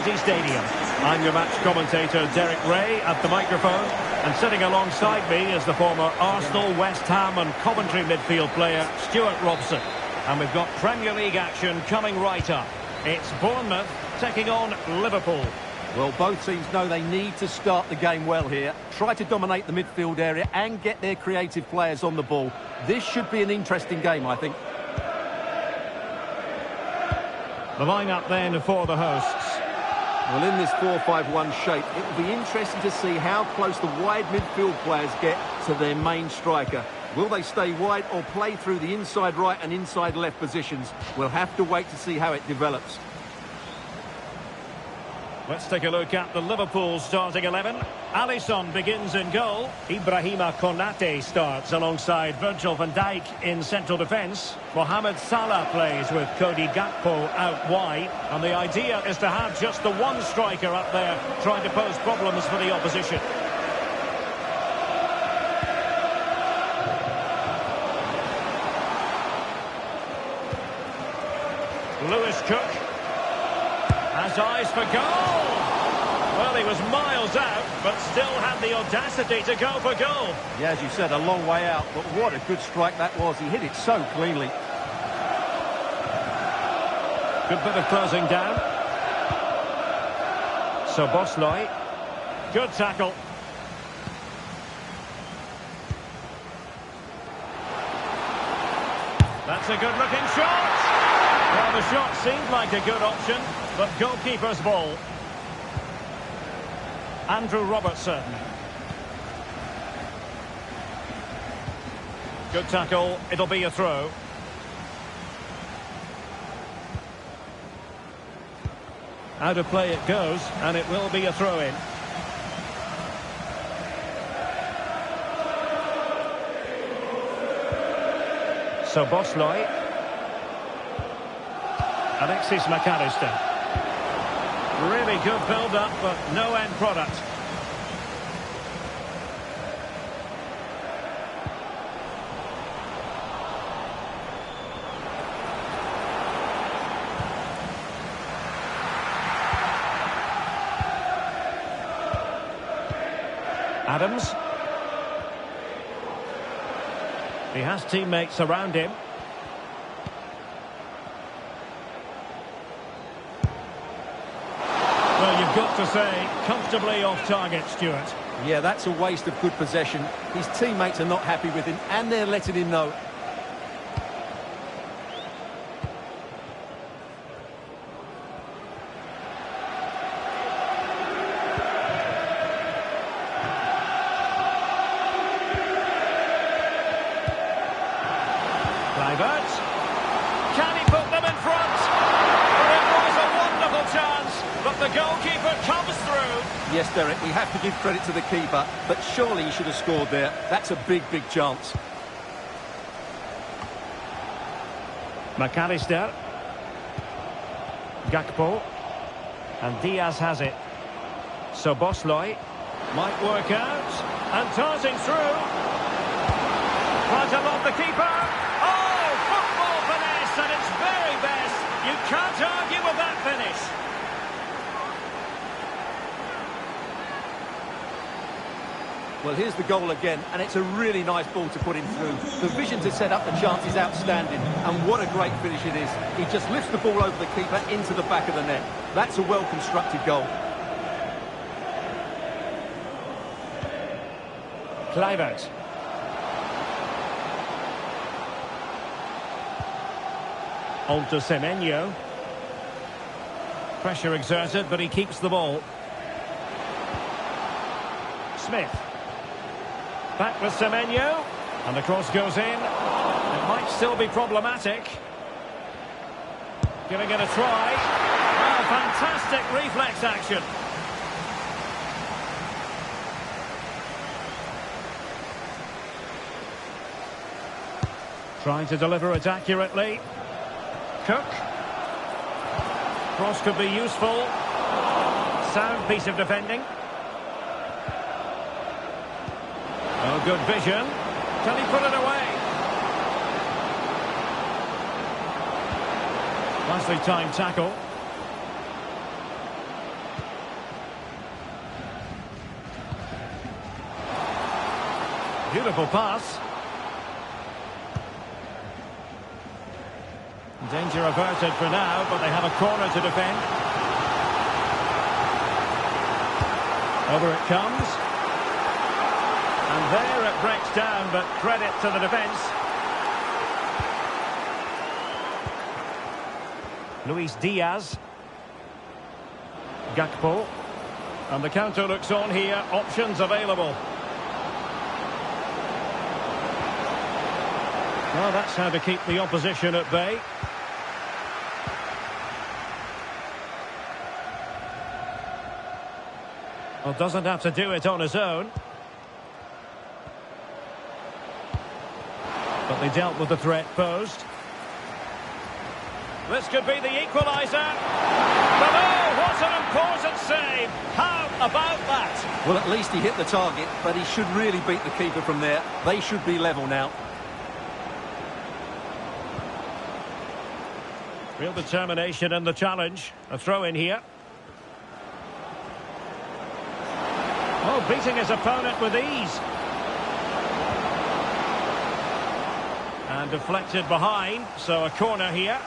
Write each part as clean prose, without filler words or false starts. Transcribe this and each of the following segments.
Stadium. I'm your match commentator Derek Ray at the microphone, and sitting alongside me is the former Arsenal, West Ham and Coventry midfield player Stuart Robson. And we've got Premier League action coming right up. It's Bournemouth taking on Liverpool. Well, both teams know they need to start the game well here. Try to dominate the midfield area and get their creative players on the ball. This should be an interesting game, I think. The lineup then for the hosts. Well, in this 4-5-1 shape, it will be interesting to see how close the wide midfield players get to their main striker. Will they stay wide or play through the inside right and inside left positions? We'll have to wait to see how it develops. Let's take a look at the Liverpool starting 11. Alisson begins in goal. Ibrahima Konate starts alongside Virgil van Dijk in central defence. Mohamed Salah plays with Cody Gakpo out wide. And the idea is to have just the one striker up there trying to pose problems for the opposition. Lewis Cook has eyes for goal. Well, he was miles out, but still had the audacity to go for goal. Yeah, as you said, a long way out, but what a good strike that was. He hit it so cleanly. Good bit of closing down. So Bosley, good tackle. That's a good-looking shot. Well, the shot seemed like a good option, but goalkeeper's ball. Andrew Robertson. Good tackle. It'll be a throw. Out of play it goes, and it will be a throw-in. So Bosley. Alexis McAllister. Really good build-up, but no end product. Adams. He has teammates around him. Well, you've got to say, comfortably off target, Stuart. Yeah, that's a waste of good possession. His teammates are not happy with him, and they're letting him know. Kluivert. Can he put them in front? Well, it was a wonderful chance, but the goalkeeper comes through. Yes, Derek, we have to give credit to the keeper, but surely he should have scored there. That's a big, big chance. McAllister. Gakpo. And Diaz has it. So Bosley might work out. And darting through. Right along the keeper. Oh, football finesse at its very best. You can't argue with that finish. Well, here's the goal again, and it's a really nice ball to put him through. The vision to set up the chance is outstanding, and what a great finish it is. He just lifts the ball over the keeper into the back of the net. That's a well-constructed goal. Kluivert. On to Semenyo. Pressure exerted, but he keeps the ball. Smith. Back with Semenyo. And the cross goes in. It might still be problematic. Giving it a try. Oh, fantastic reflex action. Trying to deliver it accurately. Cook. Cross could be useful. Sound piece of defending. Oh, good vision. Can he put it away? Nicely timed tackle. Beautiful pass. Danger averted for now, but they have a corner to defend. Over it comes. And there it breaks down, but credit to the defence. Luis Diaz. Gakpo. And the counter looks on here. Options available. Well, that's how to keep the opposition at bay. Well, doesn't have to do it on his own. But they dealt with the threat posed. This could be the equaliser. But oh, what an important save. How about that? Well, at least he hit the target, but he should really beat the keeper from there. They should be level now. Real determination in the challenge. A throw in here. Oh, beating his opponent with ease. And deflected behind, so a corner here.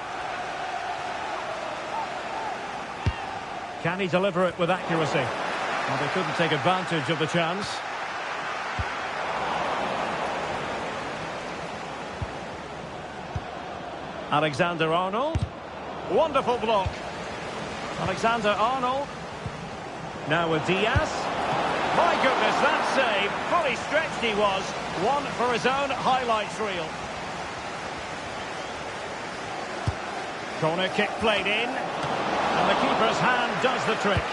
Can he deliver it with accuracy? Well, they couldn't take advantage of the chance. Alexander-Arnold. Wonderful block. Alexander-Arnold. Now with Diaz. My goodness, that save. Fully stretched he was. One for his own highlights reel. Corner kick played in. And the keeper's hand does the trick.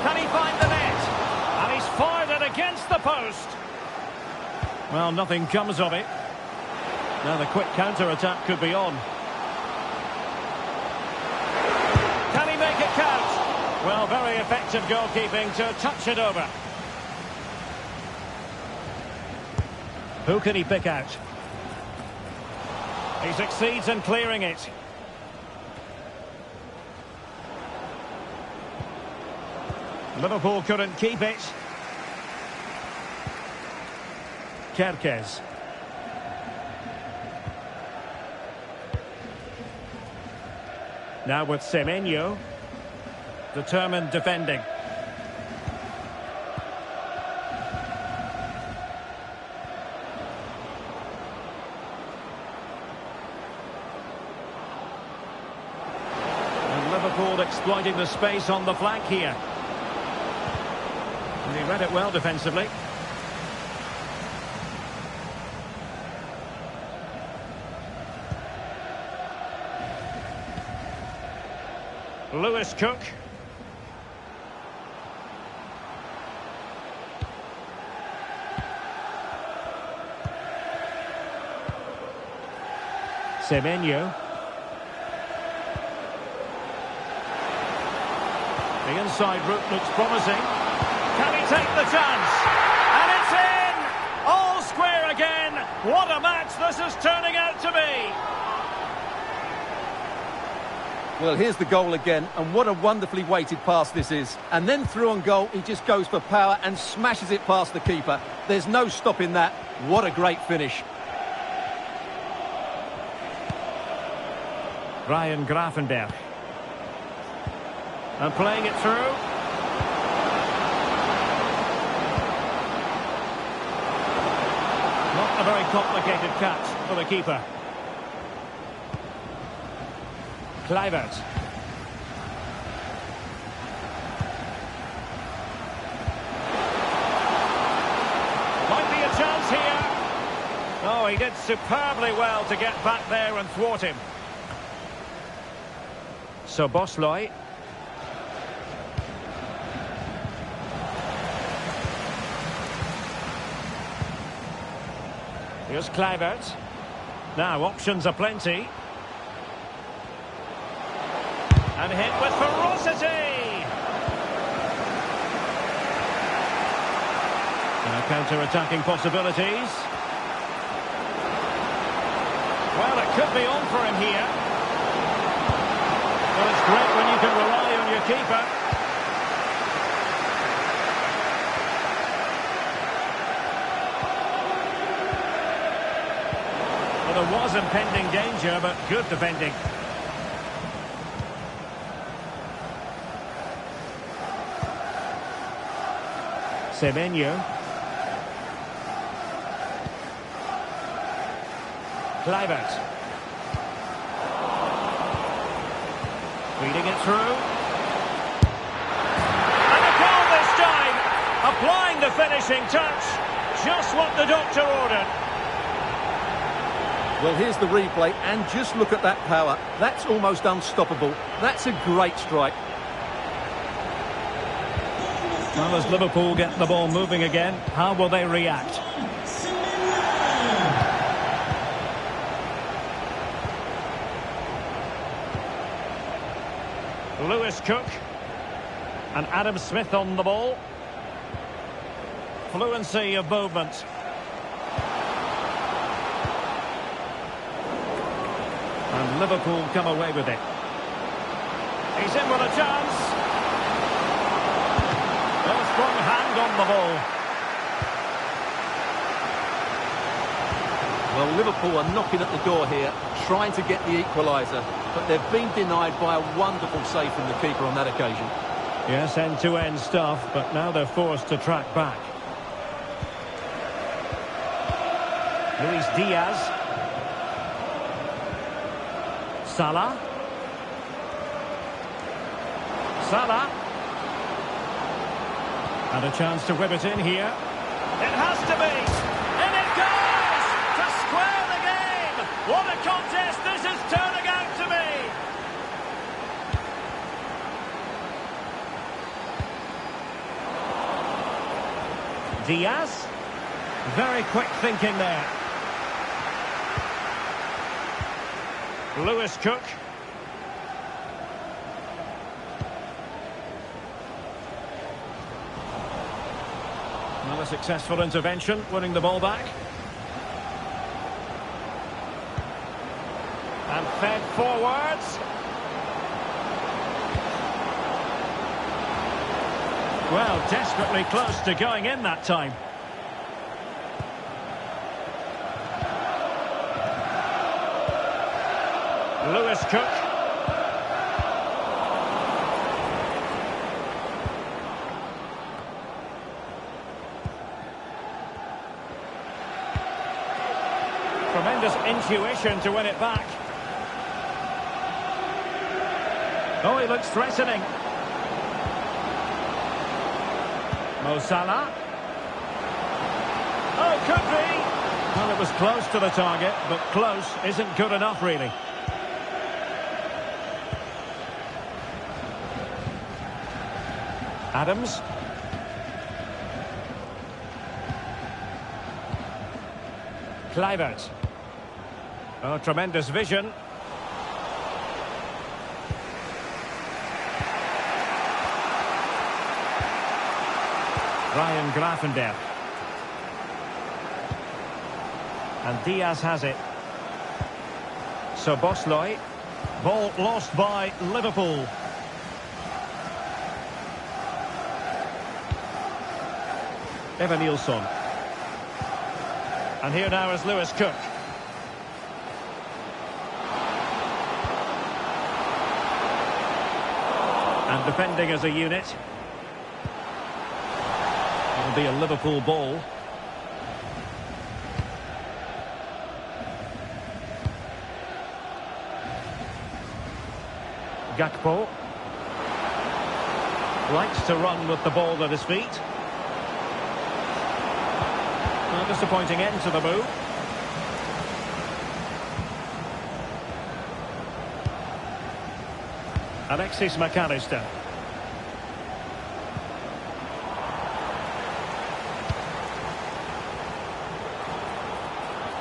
Can he find the net? And he's fired it against the post. Well, nothing comes of it. Now the quick counter-attack could be on. Can he make it count? Well, very effective goalkeeping to touch it over. Who can he pick out? He succeeds in clearing it. Liverpool couldn't keep it. Kerkez. Now with Semenyo. Determined defending. And Liverpool exploiting the space on the flank here. And he read it well defensively. Lewis Cook. Semenyo. The inside route looks promising. Can he take the chance? And it's in! All square again. What a match this is turning out to be. Well, here's the goal again, and what a wonderfully weighted pass this is. And then through on goal, he just goes for power and smashes it past the keeper. There's no stopping that. What a great finish. Ryan Gravenberch. And playing it through. Not a very complicated catch for the keeper. Kluivert. Might be a chance here. Oh, he did superbly well to get back there and thwart him. So Bosloy. Here's Kluivert. Now options are plenty. And hit with ferocity. Now counter-attacking possibilities. Well, it could be on for him here. Well, it's great when you can rely on your keeper. Well, there was impending danger, but good defending. Semenyo. Kluivert. Feeding it through. And a goal this time. Applying the finishing touch. Just what the doctor ordered. Well, here's the replay, and just look at that power. That's almost unstoppable. That's a great strike. Well, as Liverpool get the ball moving again, how will they react? Lewis Cook and Adam Smith on the ball. Fluency of movement. And Liverpool come away with it. He's in with a chance. A strong hand on the ball. Well, Liverpool are knocking at the door here, trying to get the equaliser, but they've been denied by a wonderful save from the keeper on that occasion. Yes, end-to-end stuff, but now they're forced to track back. Luis Diaz. Salah. Salah. And a chance to whip it in here. It has to be. And it goes! To square the game! What a contest this is turning out to be! Diaz. Very quick thinking there. Lewis Cook. Another successful intervention, winning the ball back. And fed forwards. Well, desperately close to going in that time. Lewis Cook. Tremendous intuition to win it back. Oh, he looks threatening. Mo Salah. Oh, could be. Well, it was close to the target, but close isn't good enough, really. Adams. Kluivert. Oh, tremendous vision. Ryan Gravenberch. And Diaz has it. So Bosley. Ball lost by Liverpool. Evanilson. And here now is Lewis Cook. And defending as a unit. It'll be a Liverpool ball. Gakpo. Likes to run with the ball at his feet. A disappointing end to the move. Alexis McAllister.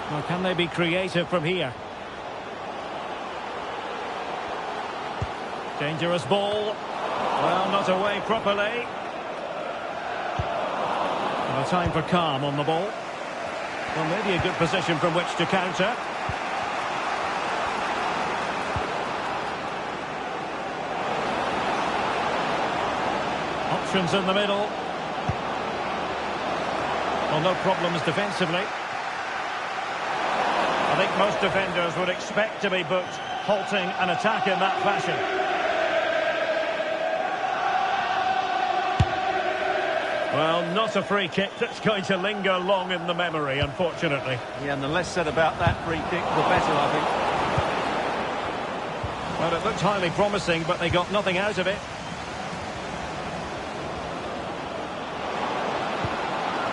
Well, can they be creative from here? Dangerous ball. Well, not away properly. Well, time for calm on the ball. Well, maybe a good position from which to counter. options in the middle. Well, no problems defensively. I think most defenders would expect to be booked halting an attack in that fashion. Well, not a free kick that's going to linger long in the memory, unfortunately. Yeah, and the less said about that free kick, the better, I think. Well, it looked highly promising, but they got nothing out of it.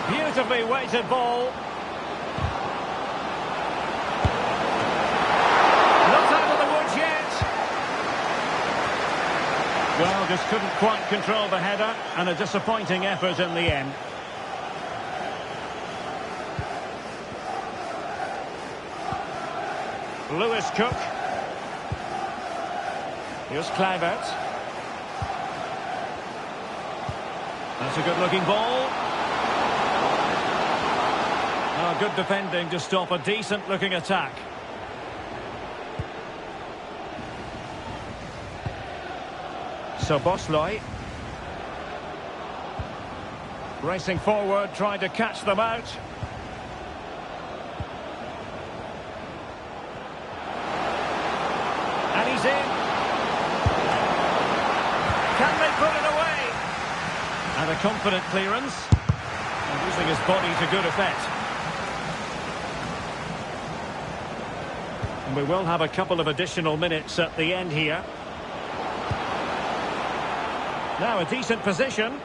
Beautifully weighted ball. Not out of the woods yet. Well, just couldn't quite control the header, and a disappointing effort in the end. Lewis Cook. Here's Kluivert. That's a good-looking ball. Oh, good defending to stop a decent-looking attack. So Bosley. Racing forward, trying to catch them out. And he's in. Can they put it away? And a confident clearance. And using his body to good effect. And we will have a couple of additional minutes at the end here. Now a decent position.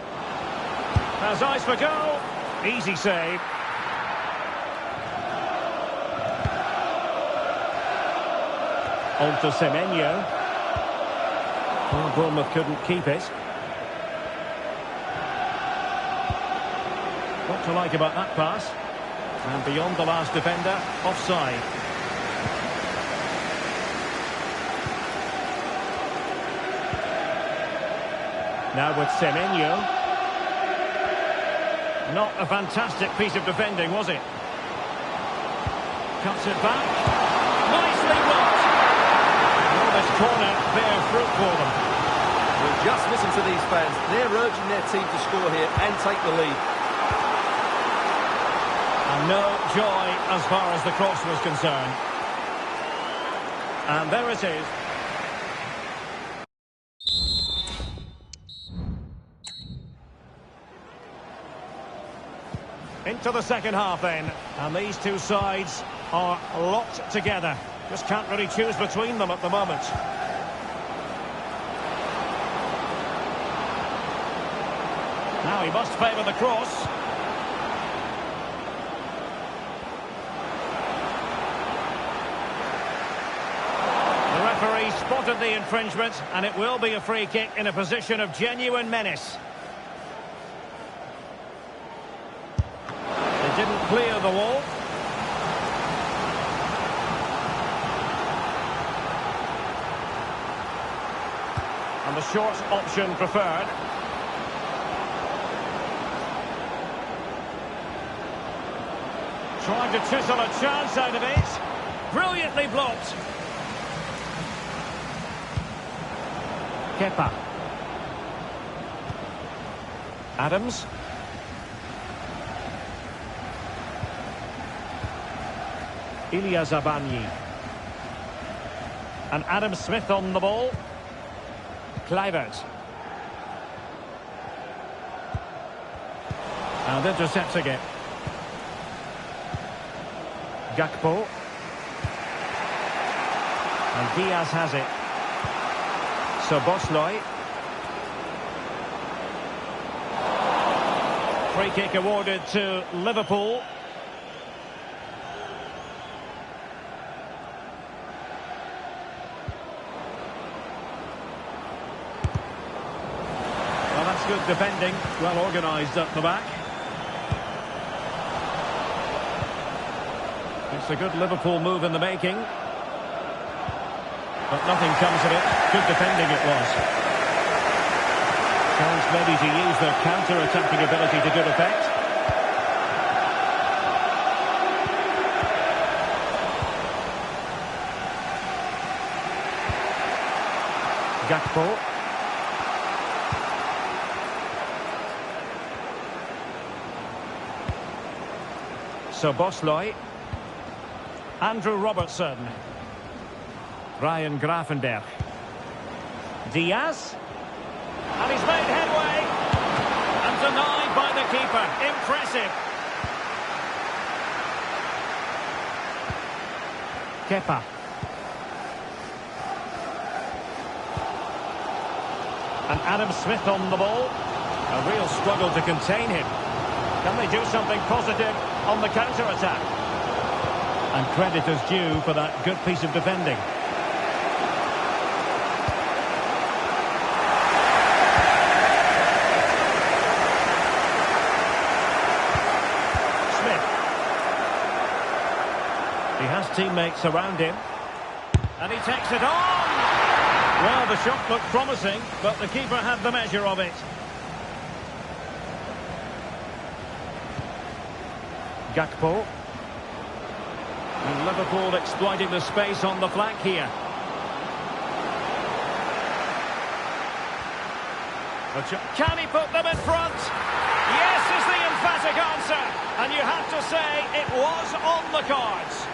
Has eyes for goal. Easy save. On to Semenyo. Well, Bournemouth couldn't keep it. What to like about that pass? And beyond the last defender, offside. Now with Semenyo. Not a fantastic piece of defending, was it? Cuts it back. Nicely blocked. Well, this corner bear fruit for them. Well, just listen to these fans. They're urging their team to score here and take the lead. And no joy as far as the cross was concerned. And there it is. Into the second half then, and these two sides are locked together. Just can't really choose between them at the moment. Now he must favour the cross. The referee spotted the infringement, and it will be a free kick in a position of genuine menace. Didn't clear the wall. And the short option preferred. Trying to chisel a chance out of it. Brilliantly blocked. Kepa. Adams. Ilya Zabanyi. And Adam Smith on the ball. Kluivert. And intercepting it. Gakpo. And Diaz has it. So Bosley. Free kick awarded to Liverpool. Good defending, well organised up the back. It's a good Liverpool move in the making. But nothing comes of it. Good defending it was. Chance maybe to use their counter-attacking ability to good effect. Gakpo. Szoboszlai. Andrew Robertson. Ryan Gravenberch. Diaz. And he's made headway. And denied by the keeper. Impressive. Kepa. And Adam Smith on the ball. A real struggle to contain him. Can they do something positive on the counter-attack? And credit is due for that good piece of defending. Smith. He has teammates around him. And he takes it on! Well, the shot looked promising, but the keeper had the measure of it. Gakpo. And Liverpool exploiting the space on the flank here. Can he put them in front? Yes is the emphatic answer. And you have to say it was on the cards.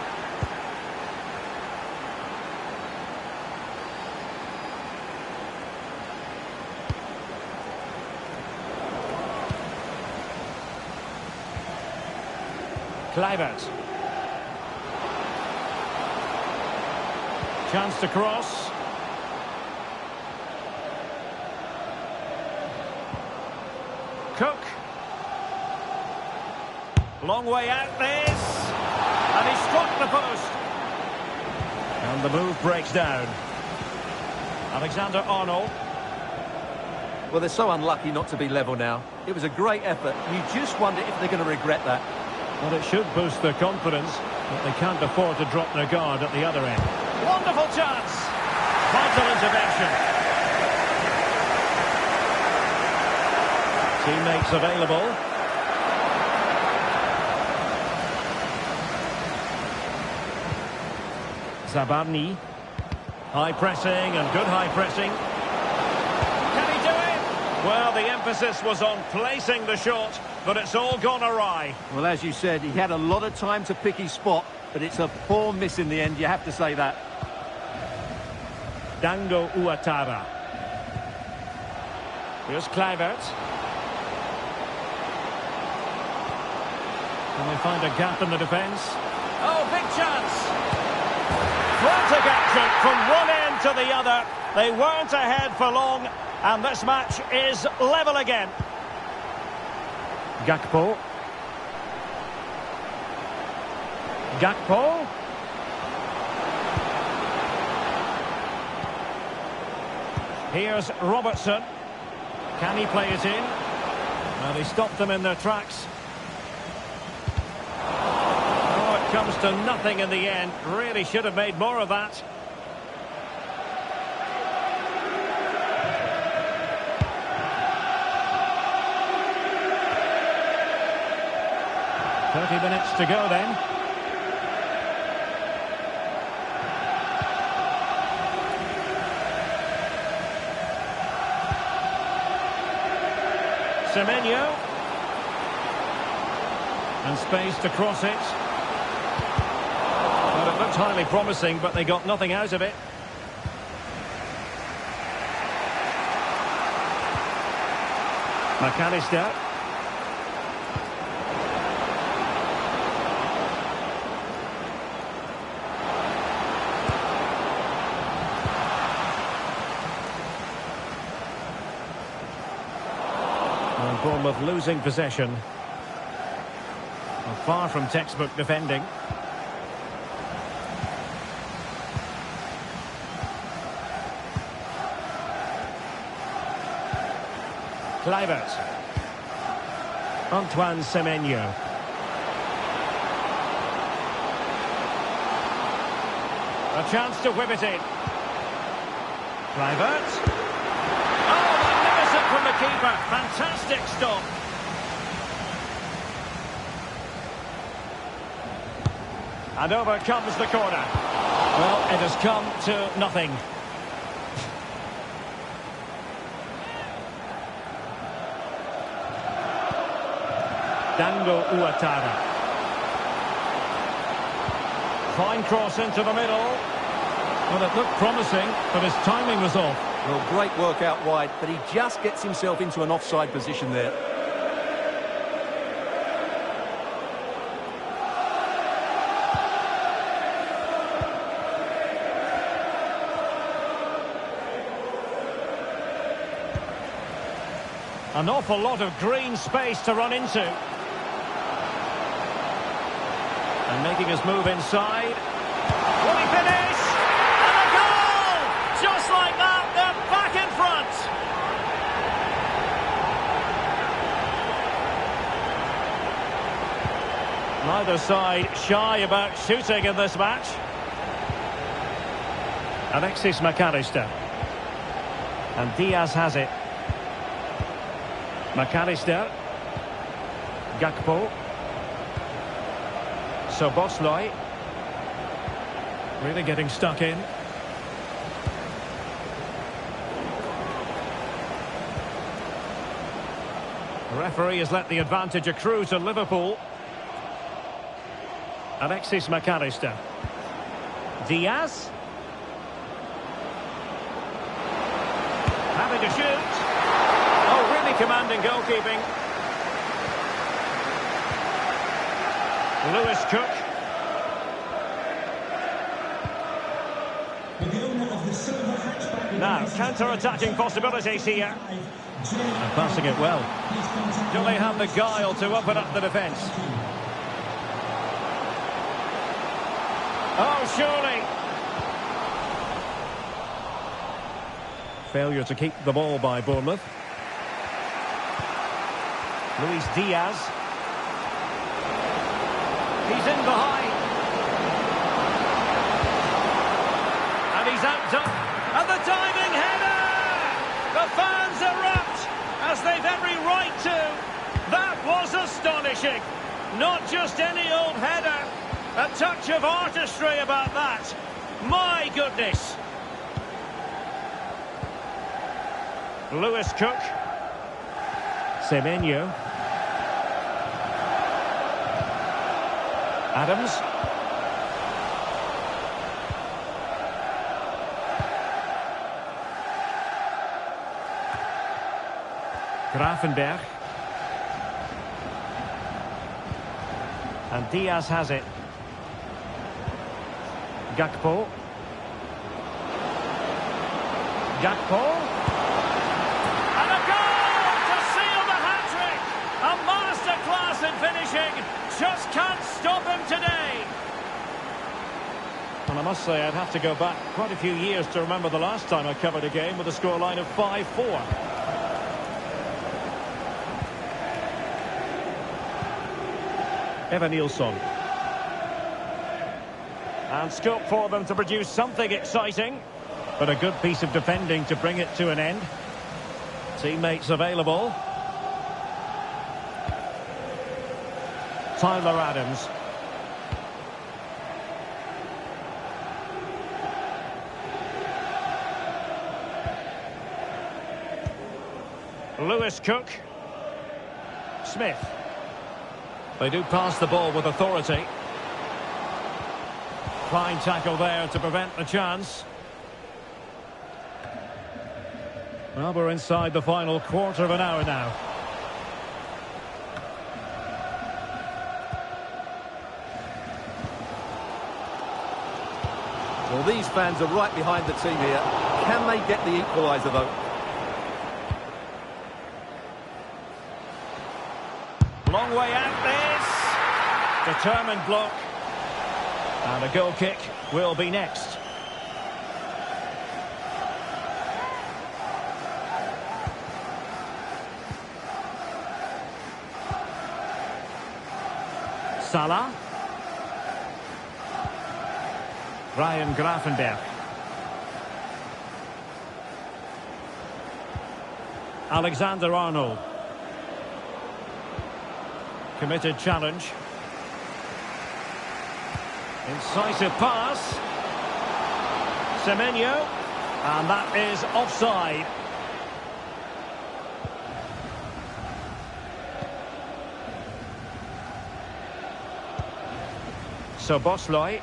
Kluivert. Chance to cross. Cook. Long way out this. And he struck the post. And the move breaks down. Alexander-Arnold. Well, they're so unlucky not to be level now. It was a great effort. You just wonder if they're going to regret that. Well, it should boost their confidence, but they can't afford to drop their guard at the other end. Wonderful chance! Vital intervention. Teammates available. Zabarni. High pressing and good high pressing. Can he do it? Well, the emphasis was on placing the shot, but it's all gone awry. Well, as you said, he had a lot of time to pick his spot, but it's a poor miss in the end, you have to say that. Dango Ouattara. Here's Kluivert. Can they find a gap in the defence? Oh, big chance! Frantic action from one end to the other. They weren't ahead for long, and this match is level again. Gakpo. Gakpo. Here's Robertson. Can he play it in? Well, he stopped them in their tracks. Oh, it comes to nothing in the end. Really should have made more of that. "30 minutes to go then." Semenyo. And space to cross it. Well, it looked highly promising, but they got nothing out of it. McAllister. And Bournemouth losing possession. Well, far from textbook defending. Kluivert. Antoine Semenyo. A chance to whip it in. Kluivert. Oh, magnificent from the keeper. Fantastic stop. And over comes the corner. Well, it has come to nothing. Dango Ouattara. Fine cross into the middle. Well, it looked promising, but his timing was off. Well, great work out wide, but he just gets himself into an offside position there. An awful lot of green space to run into. And making his move inside. Will he finish? And a goal! Just like that, they're back in front. Neither side shy about shooting in this match. Alexis McAllister. And Diaz has it. McAllister. Gakpo. So Bosley. Really getting stuck in. The referee has let the advantage accrue to Liverpool. Alexis McAllister. Diaz. Having to shoot. Oh, really commanding goalkeeping. Lewis Cook. Now, counter-attacking possibilities here. And passing it well. Do they have the guile to open up the defence? Oh, surely. Failure to keep the ball by Bournemouth. Luis Diaz. He's in behind. And he's outdone. And the diving header! The fans erupt, as they've every right to. That was astonishing. Not just any old header. A touch of artistry about that. My goodness. Lewis Cook. Semenyo. Adams. Grafenberg. And Diaz has it. Gakpo. Gakpo. And a goal to seal the hat-trick! A masterclass in finishing. Just can't stop him today. And I must say, I'd have to go back quite a few years to remember the last time I covered a game with a scoreline of 5-4. Evan Nilsson. And scope for them to produce something exciting, but a good piece of defending to bring it to an end. Teammates available. Tyler Adams. Lewis Cook. Smith. They do pass the ball with authority. Fine tackle there to prevent the chance. Well, we're inside the final quarter of an hour now. Well, these fans are right behind the team here. Can they get the equaliser, though? Long way out this. Determined block. And a goal kick will be next. Salah. Ryan Grafenberg. Alexander-Arnold. Committed challenge. Incisive pass. Semenyo. And that is offside. So Bosley.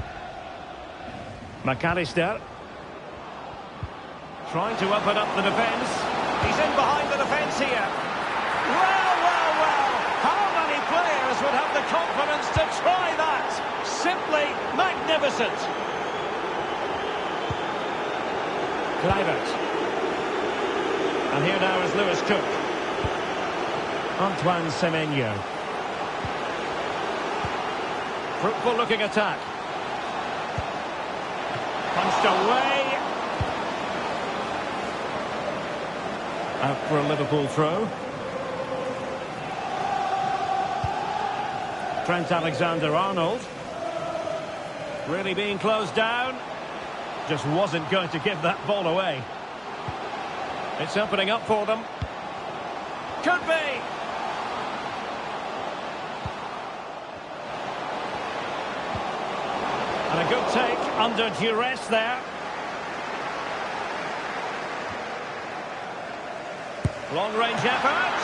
McAllister. Trying to open up the defence. He's in behind the defence here. Well, well, well. How many players would have the confidence to try that? Simply magnificent. Kluivert. And here now is Lewis Cook. Antoine Semenyo. Fruitful looking attack. Punched away. Out for a Liverpool throw. Trent Alexander-Arnold. Really being closed down. Just wasn't going to give that ball away. It's opening up for them. Could be. And a good take under duress there. Long-range effort.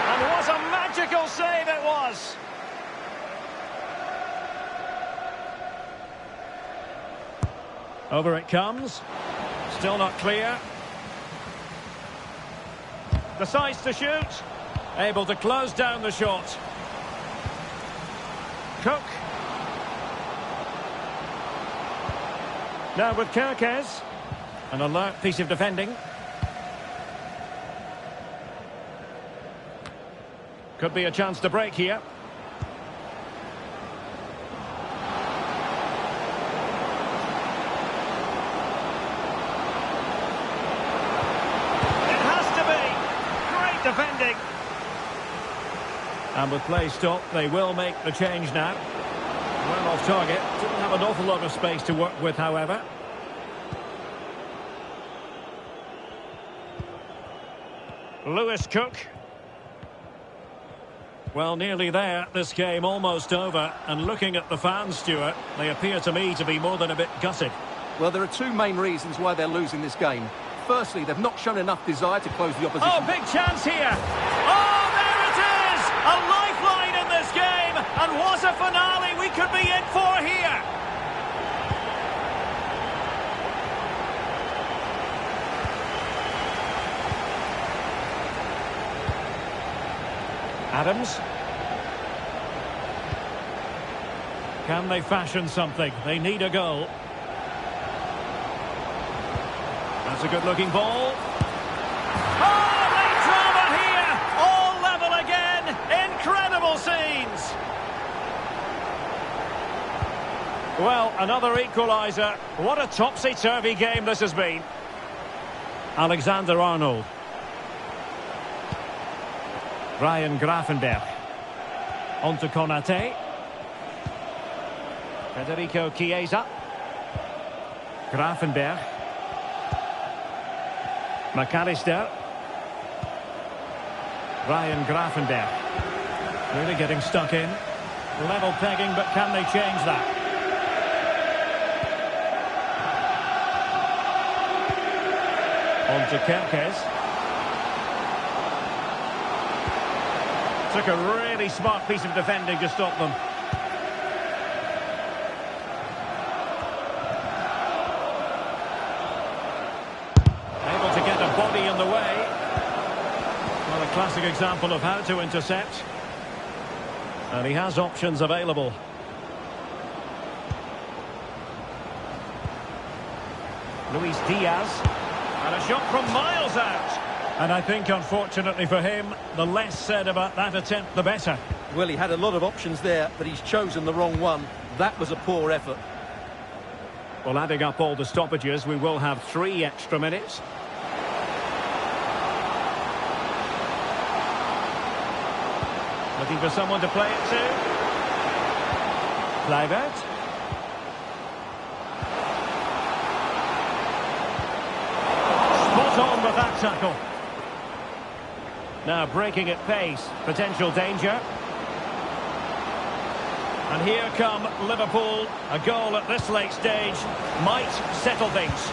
And what a magical save it was. Over it comes. Still not clear. Decides to shoot. Able to close down the shot. Cook. Now with Kerkez. An alert piece of defending. Could be a chance to break here. Defending. And with play stopped, they will make the change now. Well off target. Didn't have an awful lot of space to work with, however. Lewis Cook. Well, nearly there. This game almost over. And looking at the fans, Stuart, they appear to me to be more than a bit gutted. Well, there are two main reasons why they're losing this game. Firstly, they've not shown enough desire to close the opposition. Oh, big chance here. Oh, there it is! A lifeline in this game. And what a finale we could be in for here. Adams. Can they fashion something? They need a goal. That's a good-looking ball. Oh, late drama here! All level again! Incredible scenes! Well, another equaliser. What a topsy-turvy game this has been. Alexander-Arnold. Ryan Gravenberch. On to Konate. Federico Chiesa. Gravenberch. McAllister. Ryan Gravenberch. Really getting stuck in. Level pegging, but can they change that? On to Kerkez. Took a really smart piece of defending to stop them. In the way. Well, a classic example of how to intercept. And he has options available. Luis Diaz. And a shot from miles out. And I think, unfortunately for him, the less said about that attempt, the better. Well, he had a lot of options there, but he's chosen the wrong one. That was a poor effort. Well, adding up all the stoppages, we will have 3 extra minutes. Looking for someone to play it to. Kluivert. Spot on with that tackle. Now breaking at pace. Potential danger. And here come Liverpool. A goal at this late stage might settle things.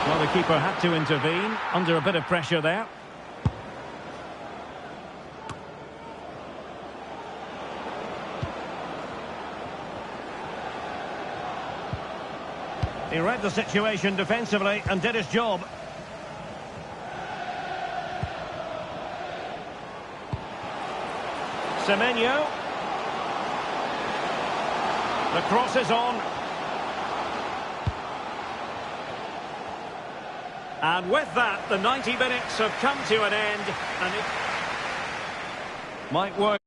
Well, the keeper had to intervene under a bit of pressure there. He read the situation defensively and did his job. Semenyo. The cross is on. And with that, the 90 minutes have come to an end. And it might work.